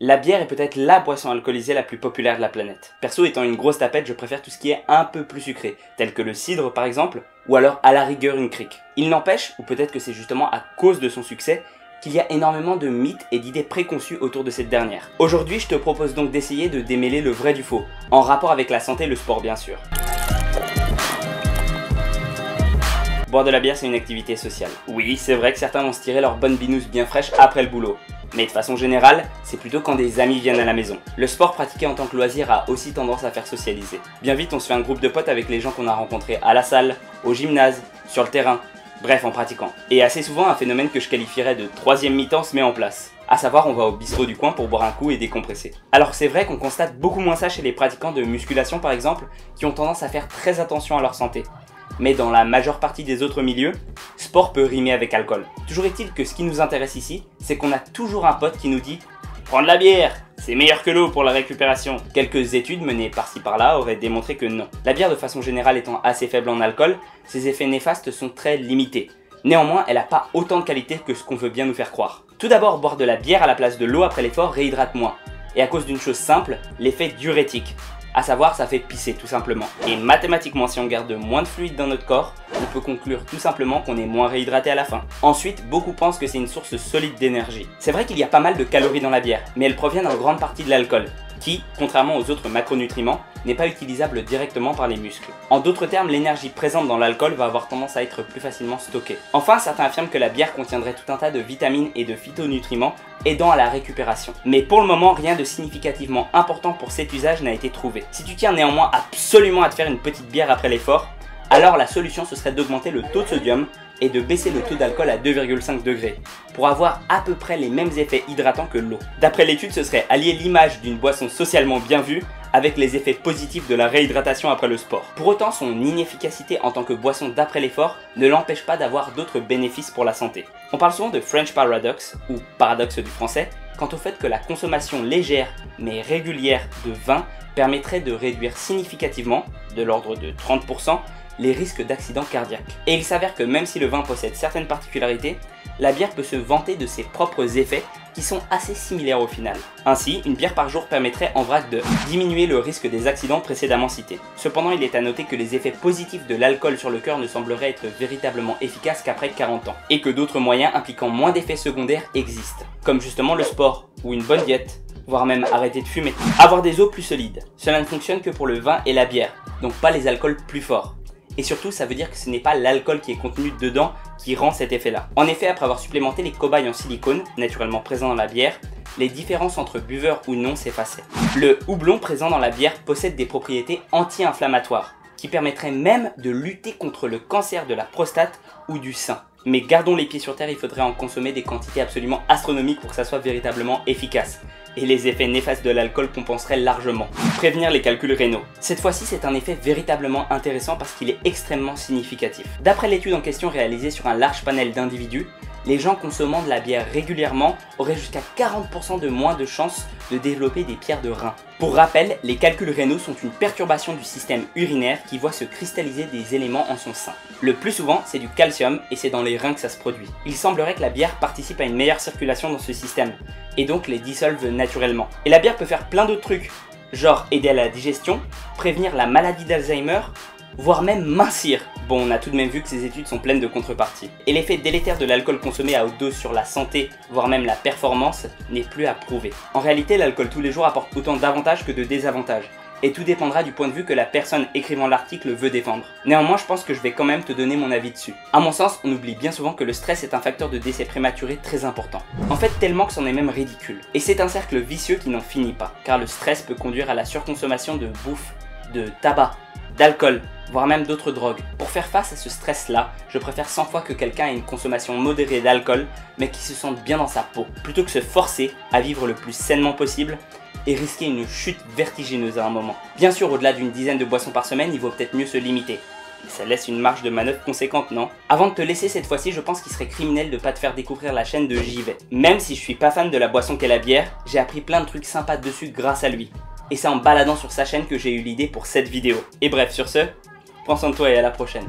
La bière est peut-être la boisson alcoolisée la plus populaire de la planète. Perso, étant une grosse tapette, je préfère tout ce qui est un peu plus sucré, tel que le cidre par exemple, ou alors à la rigueur une crique. Il n'empêche, ou peut-être que c'est justement à cause de son succès, qu'il y a énormément de mythes et d'idées préconçues autour de cette dernière. Aujourd'hui, je te propose donc d'essayer de démêler le vrai du faux, en rapport avec la santé et le sport bien sûr. Boire de la bière, c'est une activité sociale. Oui, c'est vrai que certains vont se tirer leur bonne binouse bien fraîche après le boulot. Mais de façon générale, c'est plutôt quand des amis viennent à la maison. Le sport pratiqué en tant que loisir a aussi tendance à faire socialiser. Bien vite, on se fait un groupe de potes avec les gens qu'on a rencontrés à la salle, au gymnase, sur le terrain, bref, en pratiquant. Et assez souvent, un phénomène que je qualifierais de troisième mi-temps se met en place. À savoir, on va au bistrot du coin pour boire un coup et décompresser. Alors c'est vrai qu'on constate beaucoup moins ça chez les pratiquants de musculation par exemple, qui ont tendance à faire très attention à leur santé. Mais dans la majeure partie des autres milieux, sport peut rimer avec alcool. Toujours est-il que ce qui nous intéresse ici, c'est qu'on a toujours un pote qui nous dit « Prends de la bière, c'est meilleur que l'eau pour la récupération ». Quelques études menées par-ci par-là auraient démontré que non. La bière de façon générale étant assez faible en alcool, ses effets néfastes sont très limités. Néanmoins, elle n'a pas autant de qualité que ce qu'on veut bien nous faire croire. Tout d'abord, boire de la bière à la place de l'eau après l'effort réhydrate moins. Et à cause d'une chose simple, l'effet diurétique. À savoir, ça fait pisser tout simplement. Et mathématiquement, si on garde moins de fluide dans notre corps, on peut conclure tout simplement qu'on est moins réhydraté à la fin. Ensuite, beaucoup pensent que c'est une source solide d'énergie. C'est vrai qu'il y a pas mal de calories dans la bière, mais elles proviennent en grande partie de l'alcool, qui, contrairement aux autres macronutriments, n'est pas utilisable directement par les muscles. En d'autres termes, l'énergie présente dans l'alcool va avoir tendance à être plus facilement stockée. Enfin, certains affirment que la bière contiendrait tout un tas de vitamines et de phytonutriments aidant à la récupération. Mais pour le moment, rien de significativement important pour cet usage n'a été trouvé. Si tu tiens néanmoins absolument à te faire une petite bière après l'effort, alors la solution ce serait d'augmenter le taux de sodium et de baisser le taux d'alcool à 2,5 degrés pour avoir à peu près les mêmes effets hydratants que l'eau. D'après l'étude, ce serait allier l'image d'une boisson socialement bien vue avec les effets positifs de la réhydratation après le sport. Pour autant, son inefficacité en tant que boisson d'après l'effort ne l'empêche pas d'avoir d'autres bénéfices pour la santé. On parle souvent de French Paradox, ou paradoxe du français, quant au fait que la consommation légère mais régulière de vin permettrait de réduire significativement, de l'ordre de 30%, les risques d'accidents cardiaques. Et il s'avère que même si le vin possède certaines particularités, la bière peut se vanter de ses propres effets qui sont assez similaires au final. Ainsi, une bière par jour permettrait en vrac de diminuer le risque des accidents précédemment cités. Cependant, il est à noter que les effets positifs de l'alcool sur le cœur ne sembleraient être véritablement efficaces qu'après 40 ans, et que d'autres moyens impliquant moins d'effets secondaires existent, comme justement le sport ou une bonne diète, voire même arrêter de fumer. Avoir des os plus solides. Cela ne fonctionne que pour le vin et la bière, donc pas les alcools plus forts. Et surtout, ça veut dire que ce n'est pas l'alcool qui est contenu dedans qui rend cet effet-là. En effet, après avoir supplémenté les cobayes en silicone, naturellement présents dans la bière, les différences entre buveurs ou non s'effaçaient. Le houblon présent dans la bière possède des propriétés anti-inflammatoires, qui permettraient même de lutter contre le cancer de la prostate ou du sein. Mais gardons les pieds sur terre, il faudrait en consommer des quantités absolument astronomiques pour que ça soit véritablement efficace. Et les effets néfastes de l'alcool compenseraient largement. Prévenir les calculs rénaux. Cette fois-ci, c'est un effet véritablement intéressant parce qu'il est extrêmement significatif. D'après l'étude en question réalisée sur un large panel d'individus, les gens consommant de la bière régulièrement auraient jusqu'à 40% de moins de chances de développer des pierres de rein. Pour rappel, les calculs rénaux sont une perturbation du système urinaire qui voit se cristalliser des éléments en son sein. Le plus souvent, c'est du calcium et c'est dans les reins que ça se produit. Il semblerait que la bière participe à une meilleure circulation dans ce système et donc les dissolve naturellement. Et la bière peut faire plein d'autres trucs, genre aider à la digestion, prévenir la maladie d'Alzheimer, voire même mincir. Bon, on a tout de même vu que ces études sont pleines de contreparties. Et l'effet délétère de l'alcool consommé à haute dose sur la santé, voire même la performance, n'est plus à prouver. En réalité, l'alcool tous les jours apporte autant d'avantages que de désavantages. Et tout dépendra du point de vue que la personne écrivant l'article veut défendre. Néanmoins, je pense que je vais quand même te donner mon avis dessus. À mon sens, on oublie bien souvent que le stress est un facteur de décès prématuré très important. En fait, tellement que c'en est même ridicule. Et c'est un cercle vicieux qui n'en finit pas, car le stress peut conduire à la surconsommation de bouffe, de tabac, d'alcool, voire même d'autres drogues. Pour faire face à ce stress-là, je préfère 100 fois que quelqu'un ait une consommation modérée d'alcool, mais qui se sente bien dans sa peau, plutôt que se forcer à vivre le plus sainement possible et risquer une chute vertigineuse à un moment. Bien sûr, au-delà d'une dizaine de boissons par semaine, il vaut peut-être mieux se limiter. Mais ça laisse une marge de manœuvre conséquente, non? Avant de te laisser cette fois-ci, je pense qu'il serait criminel de pas te faire découvrir la chaîne de JV. Même si je suis pas fan de la boisson qu'est la bière, j'ai appris plein de trucs sympas dessus grâce à lui. Et c'est en baladant sur sa chaîne que j'ai eu l'idée pour cette vidéo. Et bref, sur ce, prends soin de toi et à la prochaine.